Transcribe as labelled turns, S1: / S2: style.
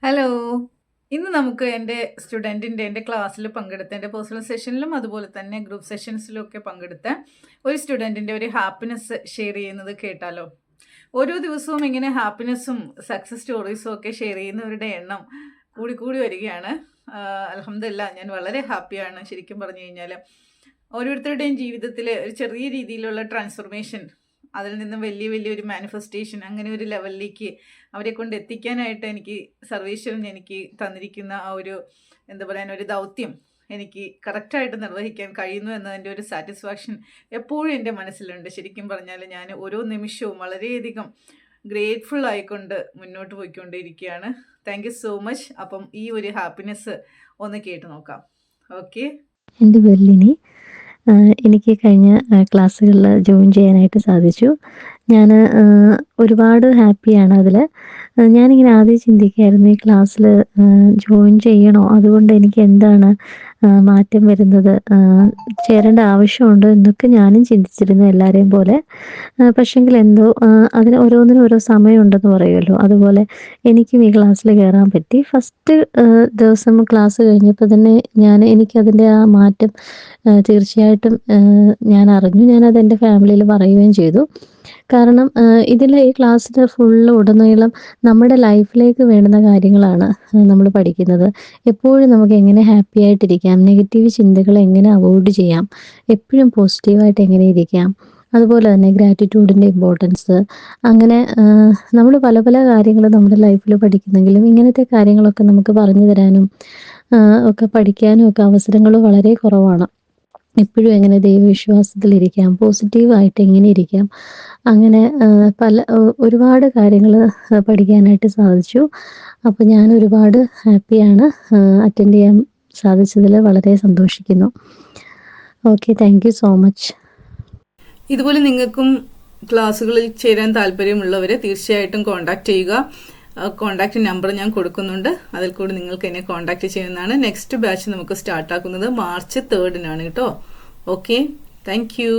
S1: Hello. ഇന്ന് നമുക്ക് എൻ്റെ ക്ലാസ്സിൽ പങ്കെടുത്ത എൻ്റെ പേഴ്സണൽ സെഷനിലും അതുപോലെ തന്നെ ഗ്രൂപ്പ് സെഷൻസിലും ഒക്കെ പങ്കെടുത്ത ഒരു സ്റ്റുഡൻറ്റിൻ്റെ ഒരു ഹാപ്പിനെസ് ഷെയർ ചെയ്യുന്നത് കേട്ടാലോ? ഓരോ ദിവസവും ഇങ്ങനെ ഹാപ്പിനെസ്സും സക്സസ് സ്റ്റോറീസും ഒക്കെ ഷെയർ ചെയ്യുന്നവരുടെ എണ്ണം കൂടി വരികയാണ്. അൽഹംദുലില്ലാഹ്, ഞാൻ വളരെ ഹാപ്പിയാണ്. ശരിക്കും പറഞ്ഞു കഴിഞ്ഞാൽ ഓരോരുത്തരുടെയും ജീവിതത്തിൽ ഒരു ചെറിയ രീതിയിലുള്ള ട്രാൻസ്ഫോർമേഷൻ, അതിൽ നിന്നും വലിയൊരു മാനിഫെസ്റ്റേഷൻ, അങ്ങനെ ഒരു ലെവലിലേക്ക് അവരെ കൊണ്ട് എത്തിക്കാനായിട്ട് സർവേശ്വരൻ എനിക്ക് തന്നിരിക്കുന്ന ആ ഒരു എന്താ പറയുക ഒരു ദൗത്യം എനിക്ക് കറക്റ്റായിട്ട് നിർവഹിക്കാൻ കഴിയുന്നു എന്നതിൻ്റെ ഒരു സാറ്റിസ്ഫാക്ഷൻ എപ്പോഴും എൻ്റെ മനസ്സിലുണ്ട്. ശരിക്കും പറഞ്ഞാൽ ഞാൻ ഓരോ നിമിഷവും വളരെയധികം ഗ്രേറ്റ്ഫുൾ ആയിക്കൊണ്ട് മുന്നോട്ട് പോയിക്കൊണ്ടിരിക്കുകയാണ്. Thank you so much. അപ്പം ഈ ഒരു ഹാപ്പിനെസ് ഒന്ന് കേട്ട് നോക്കാം. ഓക്കെ.
S2: എൻ്റെ പേര് ലിനി. എനിക്ക് കഴിഞ്ഞ ക്ലാസ്സുകളിൽ ജോയിൻ ചെയ്യാനായിട്ട് സാധിച്ചു. ഞാൻ ഒരുപാട് ഹാപ്പിയാണ് അതിൽ. ഞാനിങ്ങനെ ആദ്യം ചിന്തിക്കുകയായിരുന്നു, ഈ ക്ലാസ്സിൽ ജോയിൻ ചെയ്യണോ? അതുകൊണ്ട് എനിക്ക് എന്താണ് മാറ്റം വരുന്നത്? ചേരേണ്ട ആവശ്യമുണ്ടോ എന്നൊക്കെ ഞാനും ചിന്തിച്ചിരുന്നു എല്ലാവരെയും പോലെ. പക്ഷെങ്കിൽ എന്തോ അതിന് ഓരോന്നിനും ഓരോ സമയമുണ്ടെന്ന് പറയുമല്ലോ, അതുപോലെ എനിക്കും ഈ ക്ലാസ്സിൽ കയറാൻ പറ്റി. ഫസ്റ്റ് ദിവസം ക്ലാസ് കഴിഞ്ഞപ്പോൾ തന്നെ എനിക്കതിൻ്റെ ആ മാറ്റം തീർച്ചയായിട്ടും ഞാൻ അറിഞ്ഞു. ഞാനത് എൻ്റെ ഫാമിലിയിൽ പറയുകയും ചെയ്തു. കാരണം ഈ ക്ലാസ്സിൽ ഉടനീളം നമ്മുടെ ലൈഫിലേക്ക് വേണ്ടുന്ന കാര്യങ്ങളാണ് നമ്മൾ പഠിക്കുന്നത്. എപ്പോഴും നമുക്ക് എങ്ങനെ ഹാപ്പി ആയിട്ടിരിക്കാം, നെഗറ്റീവ് ചിന്തകൾ എങ്ങനെ അവോയ്ഡ് ചെയ്യാം, എപ്പോഴും പോസിറ്റീവായിട്ട് എങ്ങനെ ഇരിക്കാം, അതുപോലെ തന്നെ ഗ്രാറ്റിറ്റ്യൂഡിൻ്റെ ഇമ്പോർട്ടൻസ്, അങ്ങനെ നമ്മൾ പല പല കാര്യങ്ങൾ നമ്മുടെ ലൈഫിൽ പഠിക്കുന്നെങ്കിലും ഇങ്ങനത്തെ കാര്യങ്ങളൊക്കെ നമുക്ക് പറഞ്ഞു തരാനും ഒക്കെ പഠിക്കാനും ഒക്കെ അവസരങ്ങൾ വളരെ കുറവാണ്. എപ്പോഴും എങ്ങനെ ദൈവവിശ്വാസത്തിലിരിക്കാം, പോസിറ്റീവായിട്ട് എങ്ങനെ ഇരിക്കാം, അങ്ങനെ ഒരുപാട് കാര്യങ്ങൾ പഠിക്കാനായിട്ട് സാധിച്ചു. അപ്പോൾ ഞാൻ ഒരുപാട് ഹാപ്പിയാണ്. അറ്റൻഡ് ചെയ്യാൻ സാധിച്ചതിൽ വളരെ സന്തോഷിക്കുന്നു. Okay, thank you so much.
S1: ഇതുപോലെ നിങ്ങൾക്കും ക്ലാസ്സുകളിൽ ചേരാൻ താല്പര്യമുള്ളവർ തീർച്ചയായിട്ടും കോൺടാക്റ്റ് ചെയ്യുക. കോൺടാക്റ്റ് നമ്പർ ഞാൻ കൊടുക്കുന്നുണ്ട്. അതിൽ കൂടി നിങ്ങൾക്ക് എന്നെ കോൺടാക്റ്റ് ചെയ്യുന്നതാണ്. നെക്സ്റ്റ് ബാച്ച് നമുക്ക് സ്റ്റാർട്ടാക്കുന്നത് March 3 കേട്ടോ. Okay, thank you.